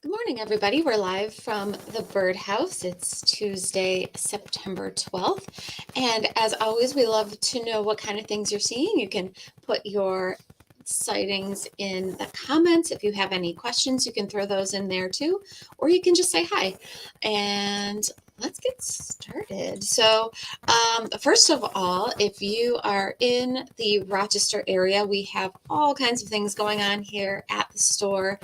Good morning, everybody. We're live from the birdhouse. It's Tuesday, September 12th. And as always, we love to know what kind of things you're seeing. You can put your sightings in the comments. If you have any questions, you can throw those in there too, or you can just say hi. And let's get started. So, first of all, if you are in the Rochester area, we have all kinds of things going on here at the store.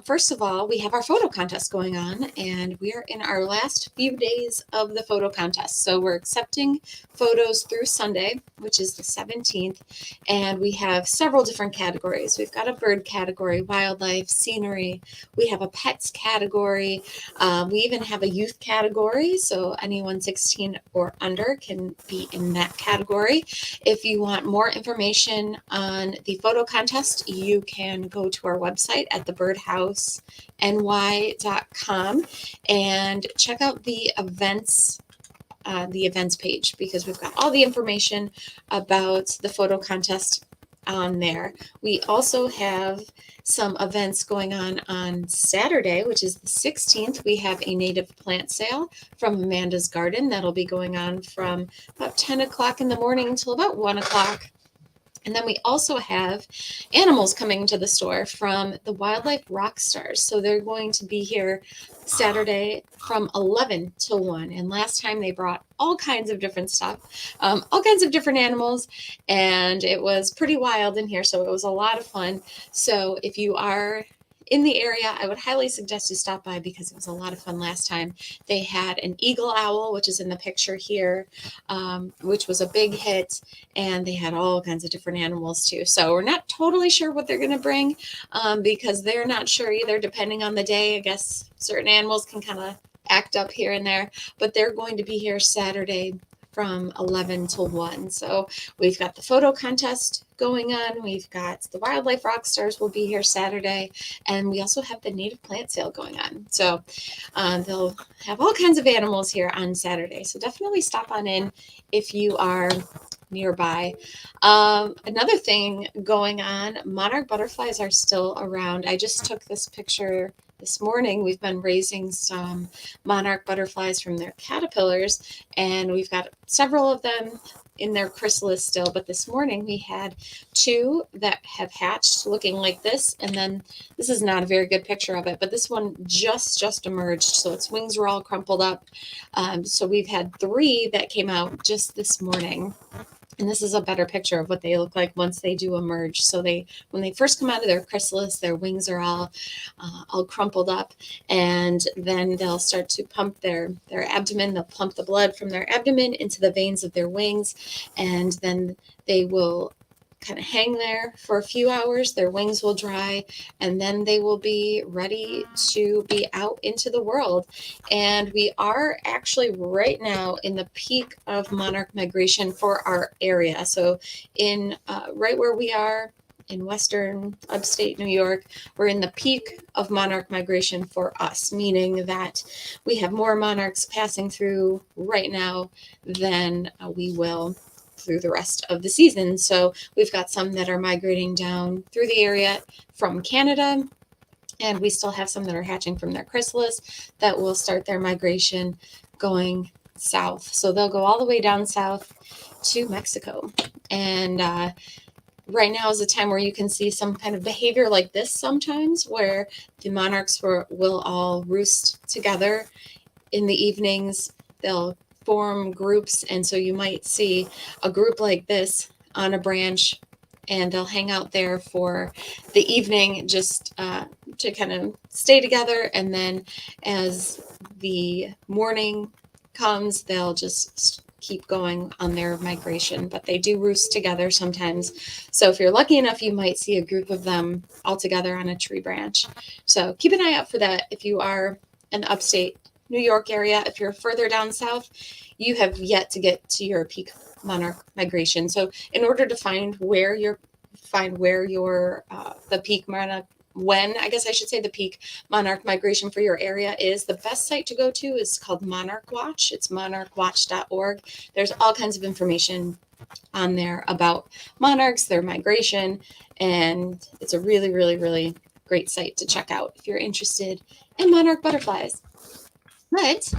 First of all, we have our photo contest going on, and we are in our last few days of the photo contest. So we're accepting photos through Sunday, which is the 17th, and we have several different categories. We've got a bird category, wildlife, scenery. We have a pets category. We even have a youth category, so anyone 16 or under can be in that category. If you want more information on the photo contest, you can go to our website at thebirdhouseny.com and check out the events page, because we've got all the information about the photo contest on there. We also have some events going on Saturday, which is the 16th. We have a native plant sale from Amanda's Garden that'll be going on from about 10 o'clock in the morning until about 1 o'clock. And then we also have animals coming to the store from the Wildlife Rock Stars. So they're going to be here Saturday from 11 till 1. And last time they brought all kinds of different stuff, all kinds of different animals, and it was pretty wild in here. So it was a lot of fun. So if you are in the area, I would highly suggest you stop by, because it was a lot of fun last time. They had an eagle owl, which is in the picture here, which was a big hit, and they had all kinds of different animals too. So we're not totally sure what they're going to bring, because they're not sure either, depending on the day. I guess certain animals can kind of act up here and there, but they're going to be here Saturday from 11 till 1. So we've got the photo contest going on. We've got the Wildlife Rock Stars will be here Saturday, and we also have the native plant sale going on. So they'll have all kinds of animals here on Saturday. So definitely stop on in if you are nearby. Another thing going on, monarch butterflies are still around. I just took this picture this morning. We've been raising some monarch butterflies from their caterpillars, and we've got several of them in their chrysalis still. But this morning we had two that have hatched looking like this, and then this is not a very good picture of it, but this one just emerged, so its wings were all crumpled up. So we've had three that came out just this morning. And this is a better picture of what they look like once they do emerge. So when they first come out of their chrysalis, their wings are all crumpled up, and then they'll start to pump their abdomen. They'll pump the blood from their abdomen into the veins of their wings, and then they will kind of hang there for a few hours. Their wings will dry, and then they will be ready to be out into the world. And we are actually right now in the peak of monarch migration for our area. So in right where we are in western upstate New York, we're in the peak of monarch migration for us, meaning that we have more monarchs passing through right now than we will through the rest of the season. So we've got some that are migrating down through the area from Canada, and we still have some that are hatching from their chrysalis that will start their migration going south. So they'll go all the way down south to Mexico. And right now is a time where you can see some kind of behavior like this sometimes, where the monarchs will all roost together in the evenings. They'll form groups, and so you might see a group like this on a branch, and they'll hang out there for the evening just to kind of stay together. And then as the morning comes, they'll just keep going on their migration. But they do roost together sometimes. So if you're lucky enough, you might see a group of them all together on a tree branch. So keep an eye out for that if you are in the upstate New York area. If you're further down south, you have yet to get to your peak monarch migration. So in order to find where your the peak monarch, when I guess I should say the peak monarch migration for your area is, the best site to go to is called Monarch Watch. It's monarchwatch.org. There's all kinds of information on there about monarchs, their migration, and it's a really great site to check out if you're interested in monarch butterflies. But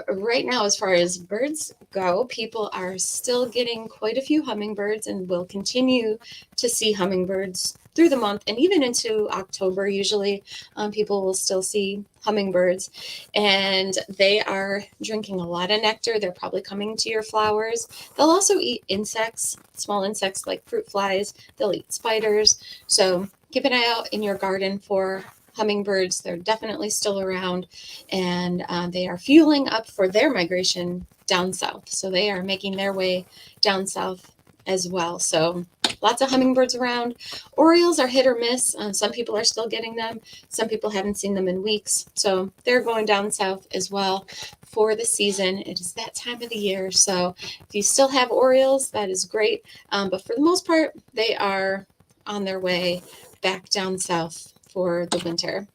right now, as far as birds go, people are still getting quite a few hummingbirds and will continue to see hummingbirds through the month and even into October. Usually, people will still see hummingbirds, and they are drinking a lot of nectar. They're probably coming to your flowers. They'll also eat insects, small insects like fruit flies. They'll eat spiders. So keep an eye out in your garden for hummingbirds. They're definitely still around, and they are fueling up for their migration down south. So they are making their way down south as well. So lots of hummingbirds around. Orioles are hit or miss. Some people are still getting them. Some people haven't seen them in weeks. So they're going down south as well for the season. It is that time of the year. So if you still have Orioles, that is great. But for the most part, they are on their way back down south for the winter.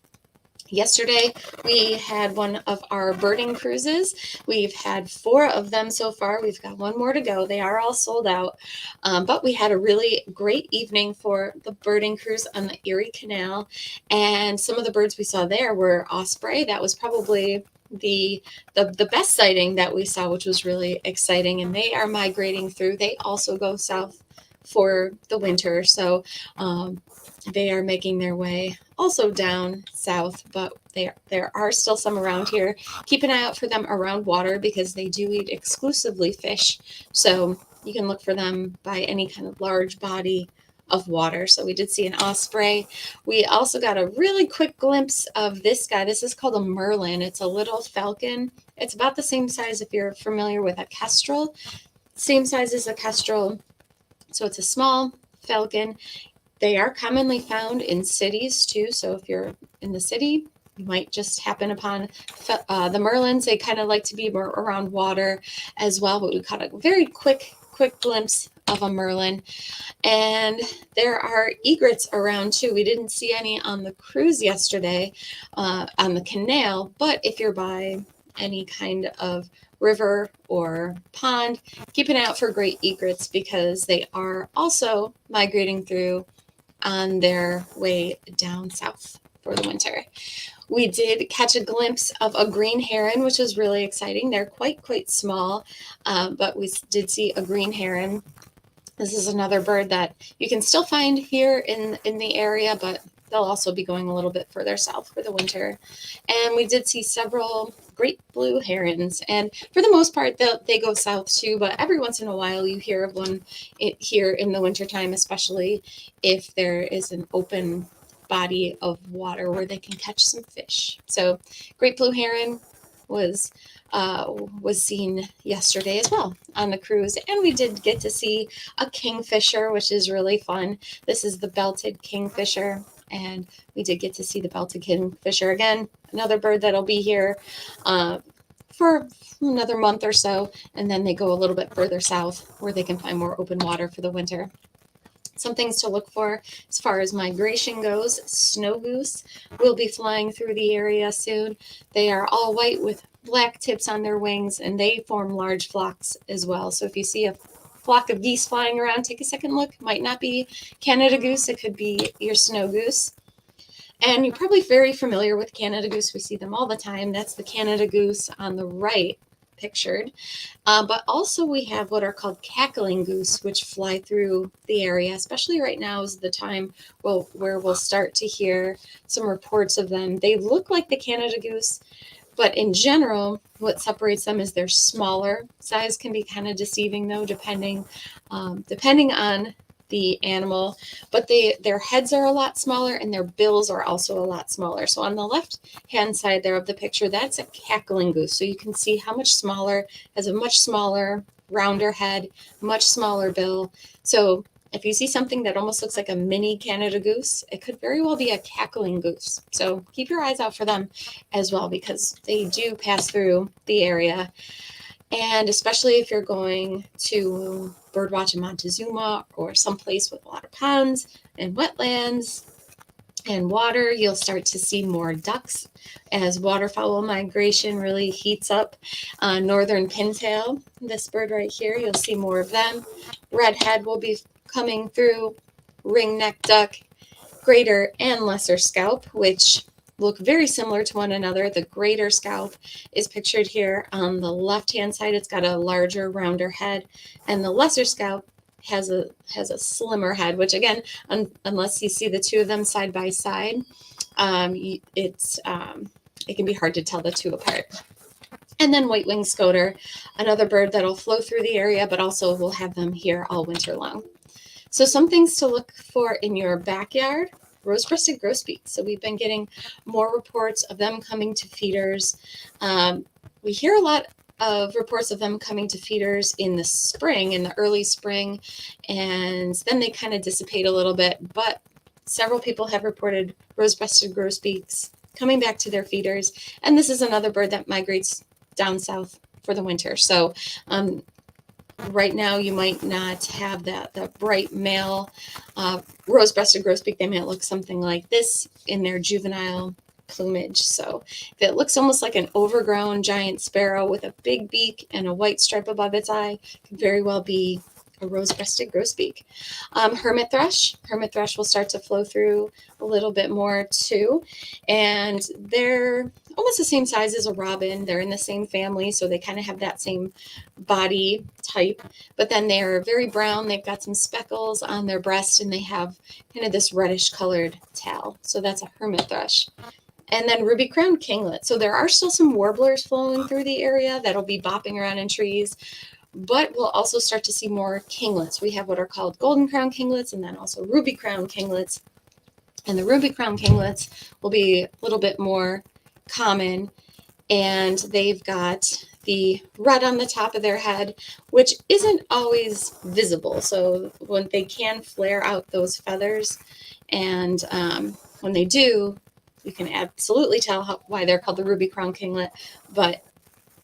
Yesterday, we had one of our birding cruises. We've had 4 of them so far. We've got 1 more to go. They are all sold out. But we had a really great evening for the birding cruise on the Erie Canal. And some of the birds we saw there were osprey. That was probably the best sighting that we saw, which was really exciting. And they are migrating through. They also go south for the winter. So they are making their way also down south, but there are still some around here. Keep an eye out for them around water because they do eat exclusively fish. So you can look for them by any kind of large body of water. So we did see an osprey. We also got a really quick glimpse of this guy. This is called a merlin. It's a little falcon. It's about the same size if you're familiar with a kestrel. Same size as a kestrel. So it's a small falcon. They are commonly found in cities too. So if you're in the city, you might just happen upon the merlins. They kind of like to be more around water as well. But we caught a very quick glimpse of a merlin. And there are egrets around too. We didn't see any on the cruise yesterday on the canal. But if you're by any kind of river or pond, keep an eye out for great egrets because they are also migrating through on their way down south for the winter. We did catch a glimpse of a green heron, which was really exciting. They're quite small, but we did see a green heron. This is another bird that you can still find here in the area, but they'll also be going a little bit further south for the winter. And we did see several great blue herons. And for the most part, they go south too, but every once in a while you hear of one here in the wintertime, especially if there is an open body of water where they can catch some fish. So great blue heron was seen yesterday as well on the cruise. And we did get to see a kingfisher, which is really fun. This is the belted kingfisher. And we did get to see the belted kingfisher again, another bird that'll be here for another month or so. And then they go a little bit further south where they can find more open water for the winter. Some things to look for as far as migration goes. Snow goose will be flying through the area soon. They are all white with black tips on their wings, and they form large flocks as well. So if you see a flock of geese flying around, take a second look. Might not be Canada goose. It could be your snow goose. And you're probably very familiar with Canada goose. We see them all the time. That's the Canada goose on the right pictured. But also we have what are called cackling goose, which fly through the area, especially right now is the time where we'll start to hear some reports of them. They look like the Canada goose, but in general, what separates them is their smaller size. Can be kind of deceiving though, depending on the animal, but their heads are a lot smaller and their bills are also a lot smaller. So on the left hand side there of the picture, that's a cackling goose. So you can see how much smaller, has a much smaller, rounder head, much smaller bill. So if you see something that almost looks like a mini Canada goose, it could very well be a cackling goose. So keep your eyes out for them as well because they do pass through the area. And especially if you're going to birdwatch in Montezuma or someplace with a lot of ponds and wetlands and water, you'll start to see more ducks as waterfowl migration really heats up. Northern pintail, this bird right here, you'll see more of them. Redhead will be coming through, ringneck duck, greater and lesser scaup, which look very similar to one another. The greater scaup is pictured here on the left-hand side. It's got a larger, rounder head, and the lesser scaup has a slimmer head, which again, unless you see the two of them side by side, it can be hard to tell the two apart. And then white-winged scoter, another bird that'll flow through the area, but also we'll have them here all winter long. So some things to look for in your backyard: rose-breasted grosbeak. So we've been getting more reports of them coming to feeders. We hear a lot of reports of them coming to feeders in the spring, in the early spring, and then they kind of dissipate a little bit. But several people have reported rose-breasted grosbeaks coming back to their feeders, and this is another bird that migrates down south for the winter. So right now you might not have the bright male rose-breasted grosbeak. They might look something like this in their juvenile plumage. So if it looks almost like an overgrown giant sparrow with a big beak and a white stripe above its eye, could very well be a rose-breasted grosbeak. Hermit thrush will start to flow through a little bit more too, and they're almost the same size as a robin. They're in the same family, so they kind of have that same body type, but then they're very brown. They've got some speckles on their breast, and they have kind of this reddish colored tail. So that's a hermit thrush. And then ruby-crowned kinglet. So there are still some warblers flowing through the area that'll be bopping around in trees, but we'll also start to see more kinglets. We have what are called golden crown kinglets, and then also ruby crown kinglets. And the ruby crown kinglets will be a little bit more common, and they've got the red on the top of their head, which isn't always visible. So when they can flare out those feathers, and when they do, you can absolutely tell why they're called the ruby crown kinglet, but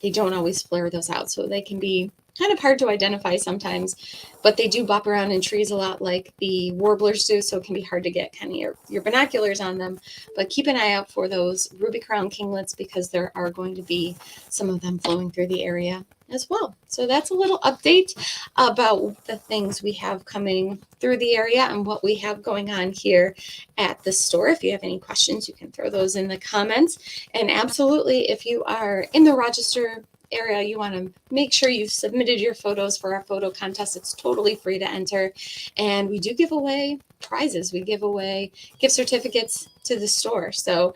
they don't always flare those out. So they can be kind of hard to identify sometimes, but they do bop around in trees a lot like the warblers do, so it can be hard to get kind of your binoculars on them. But keep an eye out for those ruby crown kinglets, because there are going to be some of them flowing through the area as well. So that's a little update about the things we have coming through the area and what we have going on here at the store. If you have any questions, you can throw those in the comments. And absolutely, if you are in the Rochester area, you want to make sure you've submitted your photos for our photo contest. It's totally free to enter, and we do give away prizes. We give away gift certificates to the store, so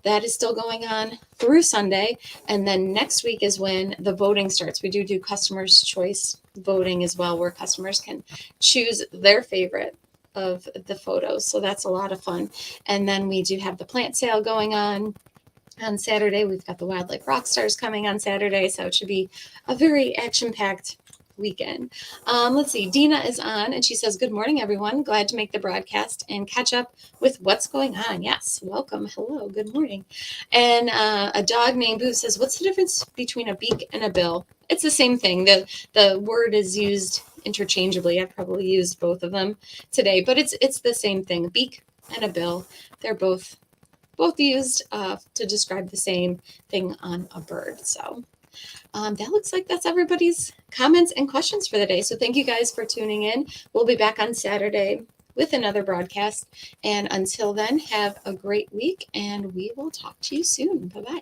that is still going on through Sunday. And then next week is when the voting starts. We do customers' choice voting as well, where customers can choose their favorite of the photos, so that's a lot of fun. And then we do have the plant sale going on Saturday. We've got the Wildlife Rockstars coming on Saturday, so it should be a very action-packed weekend. Let's see, Dina is on, and she says, good morning, everyone. Glad to make the broadcast and catch up with what's going on. Yes, welcome. Hello, good morning. And a dog named Boo says, what's the difference between a beak and a bill? It's the same thing. The word is used interchangeably. I've probably used both of them today, but it's the same thing. A beak and a bill. They're both used to describe the same thing on a bird. So that looks like that's everybody's comments and questions for the day. So thank you guys for tuning in. We'll be back on Saturday with another broadcast. And until then, have a great week, and we will talk to you soon. Bye-bye.